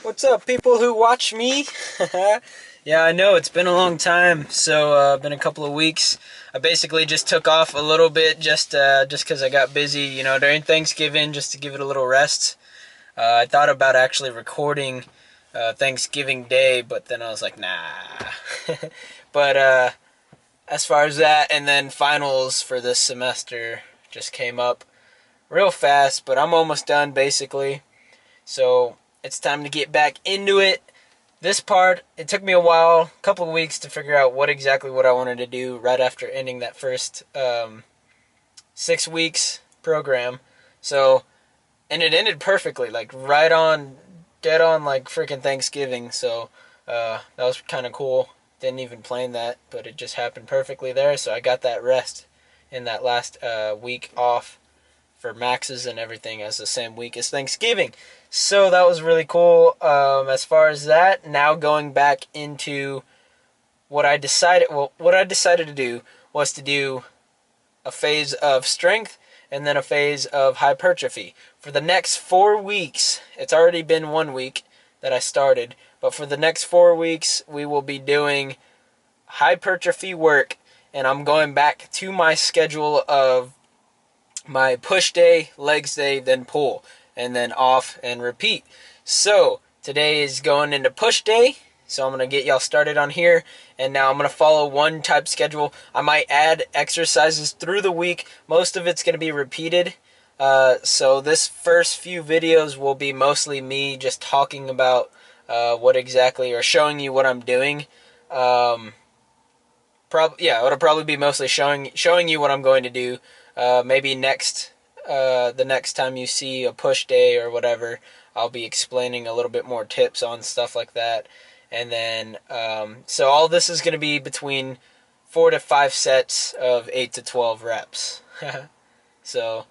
What's up, people who watch me? Yeah, I know it's been a long time, so been a couple of weeks. I basically just took off a little bit just because I got busy, during Thanksgiving, just to give it a little rest. I thought about actually recording Thanksgiving Day, but then I was like, nah. But as far as that, and then finals for this semester just came up real fast, but I'm almost done basically. So it's time to get back into it. This part, it took me a while, a couple of weeks to figure out what I wanted to do right after ending that first 6 weeks program. So, and it ended perfectly, like right on, dead on, like freaking Thanksgiving. So that was kind of cool. Didn't even plan that, but it just happened perfectly there. So I got that rest in that last week off for Max's and everything as the same week as Thanksgiving. So that was really cool. As far as that, now going back into what I decided to do was to do a phase of strength and then a phase of hypertrophy. For the next 4 weeks, it's already been 1 week that I started, but for the next 4 weeks, we will be doing hypertrophy work, and I'm going back to my schedule of my push day, legs day, then pull, and then off and repeat. So today is going into push day, so I'm going to get y'all started on here, and now I'm going to follow one type schedule. I might add exercises through the week. Most of it's going to be repeated. So this first few videos will be mostly me just talking about what exactly, or showing you what I'm doing. It'll probably be mostly showing you what I'm going to do. Maybe the next time you see a push day or whatever, I'll be explaining a little bit more tips on stuff like that. And then, so all this is going to be between 4 to 5 sets of 8 to 12 reps. So,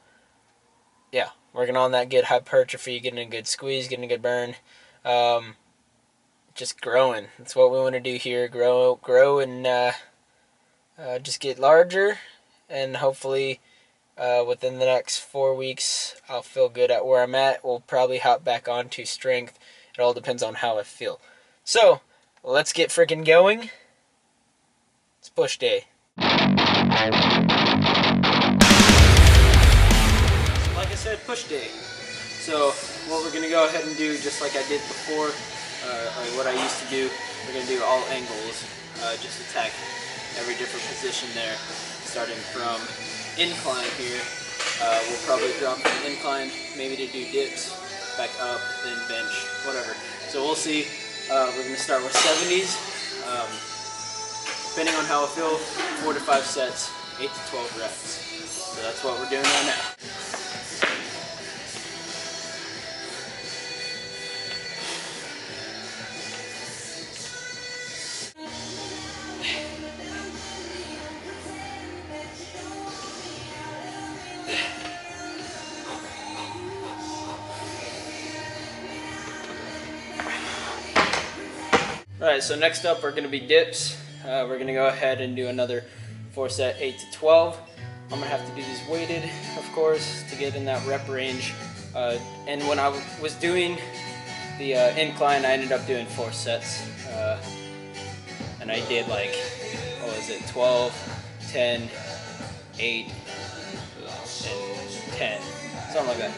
yeah, working on that good hypertrophy, getting a good squeeze, getting a good burn. Just growing. That's what we want to do here. Grow, and just get larger, and hopefully within the next 4 weeks I'll feel good at where I'm at. We'll probably hop back onto strength. It all depends on how I feel. So let's get freaking going. It's push day. Like I said, push day. So what we're going to go ahead and do, just like I did before, or what I used to do, we're going to do all angles. Just attack every different position there, starting from incline here. We'll probably drop an incline, maybe to do dips, back up, then bench, whatever. So we'll see. We're going to start with 70s. Depending on how I feel, 4 to 5 sets, 8 to 12 reps. So that's what we're doing right now. Alright, so next up are going to be dips. We're going to go ahead and do another 4 set 8 to 12. I'm going to have to do these weighted, of course, to get in that rep range. And when I was doing the incline, I ended up doing 4 sets. And I did 12, 10, 8, and 10. Something like that.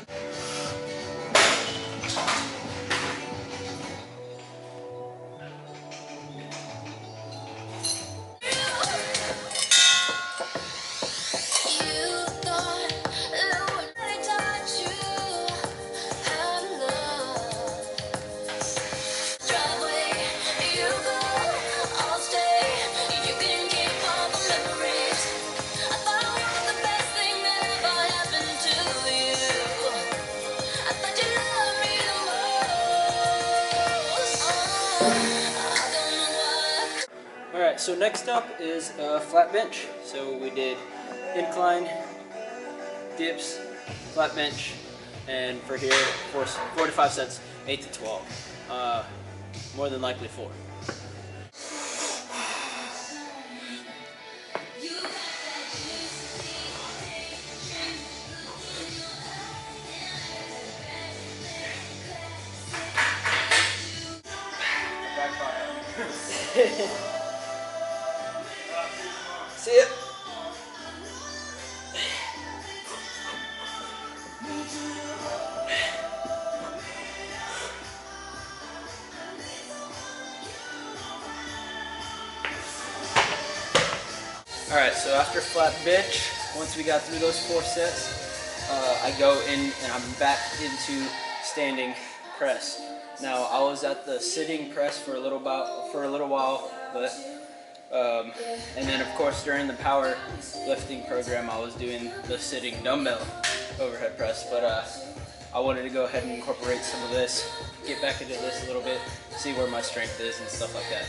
Alright, so next up is flat bench. So we did incline, dips, flat bench, and for here, 4 to 5 sets, 8 to 12. More than likely 4. See ya. Alright, so after flat bench, once we got through those 4 sets, I go in and I'm back into standing press. Now I was at the sitting press for a little while, but and then of course during the power lifting program I was doing the sitting dumbbell overhead press, but I wanted to go ahead and incorporate some of this, get back into this a little bit, see where my strength is and stuff like that.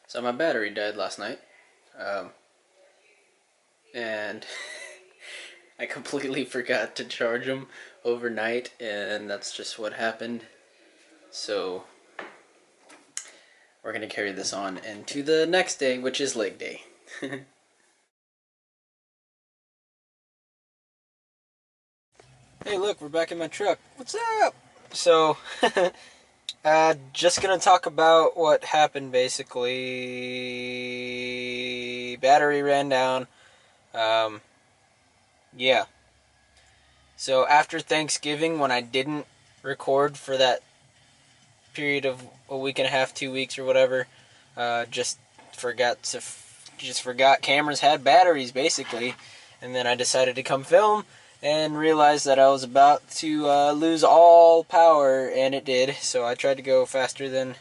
So my battery died last night, and I completely forgot to charge them overnight, and that's just what happened. So we're gonna carry this on into the next day, which is leg day. Hey, look, we're back in my truck. What's up? So, just gonna talk about what happened basically. Battery ran down. Yeah. So after Thanksgiving, when I didn't record for that period of a week and a half, 2 weeks or whatever, just forgot cameras had batteries basically, and then I decided to come film and realized that I was about to lose all power, and it did. So I tried to go faster than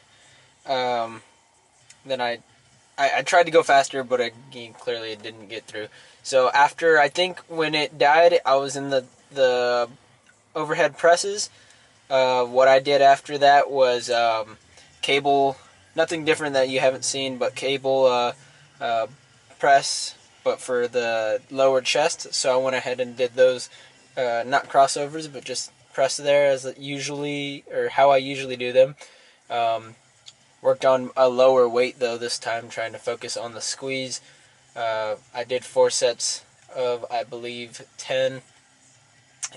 I tried to go faster, but clearly it didn't get through. So after, I think when it died, I was in the overhead presses. What I did after that was cable, nothing different that you haven't seen, but cable press, but for the lower chest. So I went ahead and did those, not crossovers, but just press there as usually, or how I usually do them. Worked on a lower weight though this time, trying to focus on the squeeze. I did 4 sets of, I believe, 10.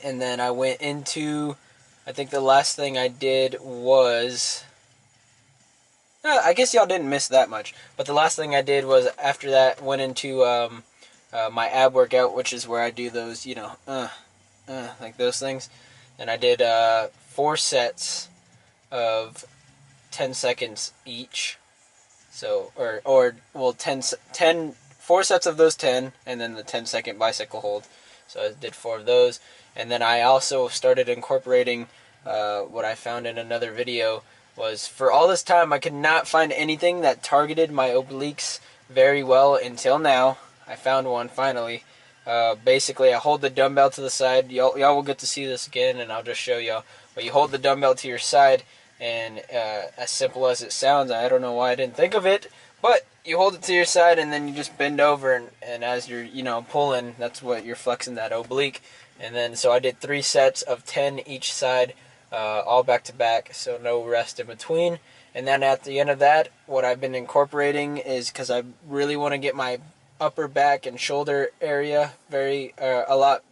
And then I went into, I think the last thing I did was, I guess y'all didn't miss that much, but the last thing I did was, after that, went into my ab workout, which is where I do those, like those things. And I did 4 sets of 10 seconds each. So, well, 4 sets of those 10, and then the 10-second bicycle hold. So I did 4 of those. And then I also started incorporating what I found in another video was, for all this time I could not find anything that targeted my obliques very well until now. I found one finally. Basically, I hold the dumbbell to the side. Y'all will get to see this again, and I'll just show y'all. But you hold the dumbbell to your side, and as simple as it sounds, I don't know why I didn't think of it, but you hold it to your side, and then you just bend over, and as you're pulling, that's what you're flexing, that oblique. And then so I did 3 sets of 10 each side, all back to back, so no rest in between. And then at the end of that, what I've been incorporating is, because I really want to get my upper back and shoulder area a lot,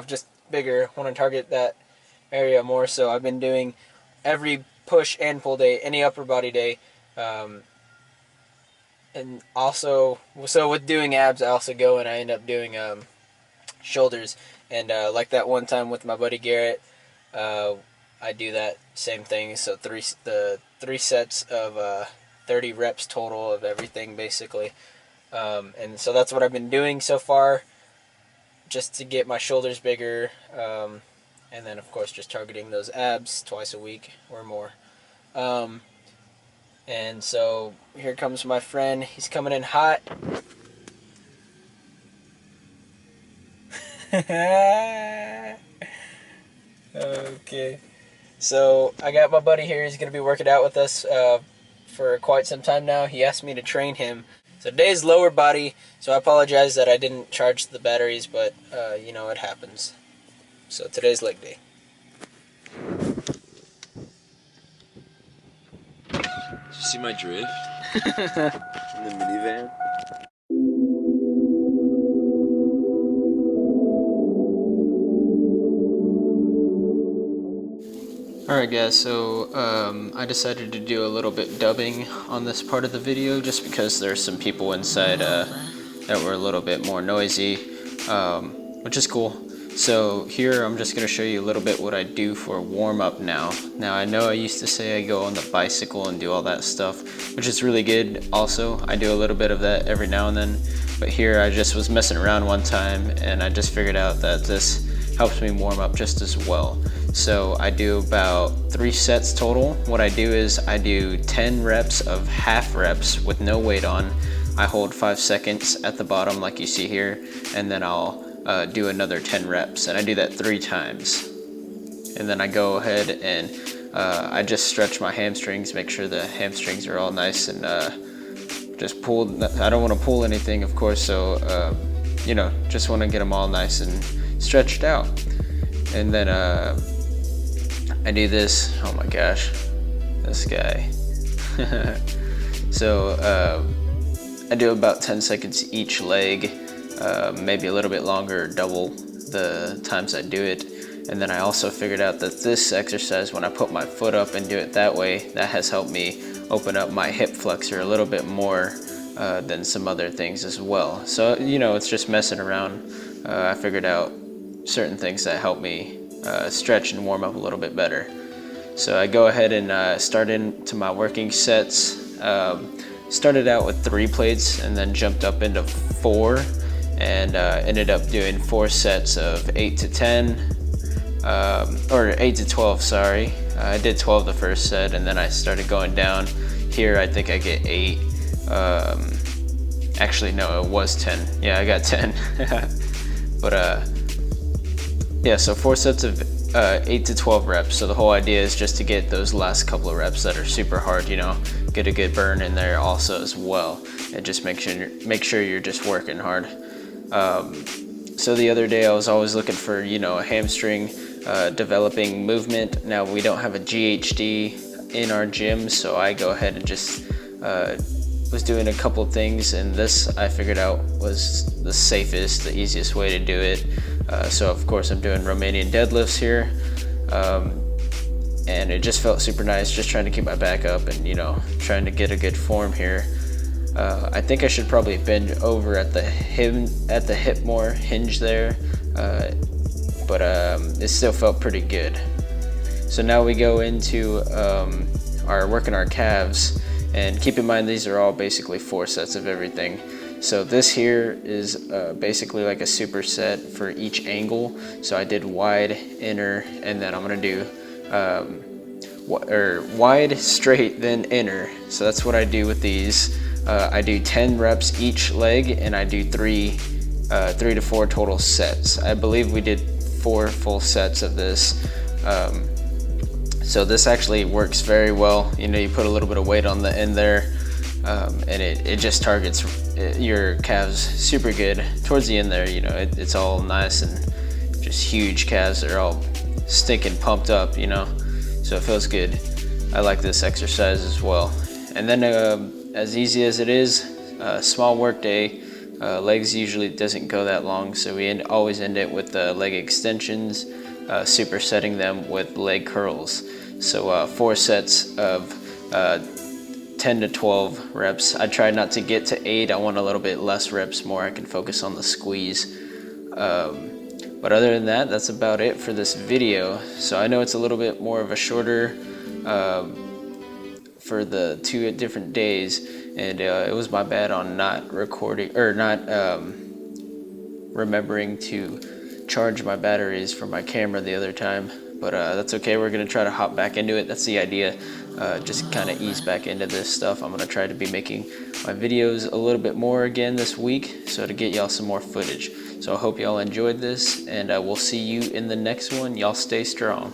just bigger. I want to target that area more, so I've been doing every push and pull day, any upper body day, and also, so with doing abs, I also go and I end up doing shoulders. And like that one time with my buddy Garrett, I do that same thing. So 3 sets of 30 reps total of everything basically. And so that's what I've been doing so far, just to get my shoulders bigger. And then of course just targeting those abs twice a week or more. And so here comes my friend. He's coming in hot. Okay, so I got my buddy here. He's going to be working out with us for quite some time now. He asked me to train him. So today's lower body, so I apologize that I didn't charge the batteries, but it happens. So today's leg day. Did you see my drift? In the minivan. Alright guys, so I decided to do a little bit dubbing on this part of the video just because there's some people inside that were a little bit more noisy, which is cool. So here I'm just going to show you a little bit what I do for warm up now. Now I know I used to say I go on the bicycle and do all that stuff, which is really good also. I do a little bit of that every now and then, but here I just was messing around one time and I just figured out that this helps me warm up just as well. So I do about 3 sets total. What I do is I do 10 reps of half reps with no weight on. I hold 5 seconds at the bottom like you see here, and then I'll do another 10 reps, and I do that 3 times. And then I go ahead and I just stretch my hamstrings, make sure the hamstrings are all nice and just pull. I don't want to pull anything, of course, so you know, just want to get them all nice and stretched out. And then I do this. Oh my gosh, this guy. So I do about 10 seconds each leg, maybe a little bit longer, double the times I do it. And then I also figured out that this exercise, when I put my foot up and do it that way, that has helped me open up my hip flexor a little bit more than some other things as well. So, you know, it's just messing around. I figured out certain things that help me stretch and warm up a little bit better. So I go ahead and start into my working sets. Started out with 3 plates and then jumped up into 4 and ended up doing 4 sets of 8 to 10, or 8 to 12, sorry. I did 12 the first set and then I started going down. Here I think I get 8. Actually no, it was 10. Yeah, I got 10. But yeah, so 4 sets of 8 to 12 reps. So the whole idea is just to get those last couple of reps that are super hard, you know, get a good burn in there also as well, and just make sure you're just working hard. So the other day I was always looking for, you know, a hamstring developing movement. Now we don't have a GHD in our gym, so I go ahead and just was doing a couple things, and this I figured out was the safest, the easiest way to do it. So of course I'm doing Romanian deadlifts here, and it just felt super nice, just trying to keep my back up and, you know, trying to get a good form here. I think I should probably bend over at the hip more, hinge there, but it still felt pretty good. So now we go into working our calves, and keep in mind these are all basically 4 sets of everything. So this here is basically like a superset for each angle. So I did wide, inner, and then I'm gonna do wide, straight, then inner. So that's what I do with these. I do 10 reps each leg, and I do 3 to 4 total sets. I believe we did 4 full sets of this. So this actually works very well. You know, you put a little bit of weight on the end there, and it just targets your calves super good. Towards the end there, you know, it's all nice and just huge calves. They're all stinking pumped up, you know, so it feels good. I like this exercise as well. And then as easy as it is, small work day, legs usually doesn't go that long, so we always end it with leg extensions, supersetting them with leg curls. So 4 sets of 10 to 12 reps. I try not to get to 8. I want a little bit less reps, more I can focus on the squeeze. But other than that, that's about it for this video. So I know it's a little bit more of a shorter for the 2 different days, and it was my bad on not recording or not remembering to charge my batteries for my camera the other time. But that's okay, we're gonna try to hop back into it. That's the idea, just kind of ease back into this stuff. I'm gonna try to be making my videos a little bit more again this week, so to get y'all some more footage. So I hope y'all enjoyed this, and we'll see you in the next one. Y'all stay strong.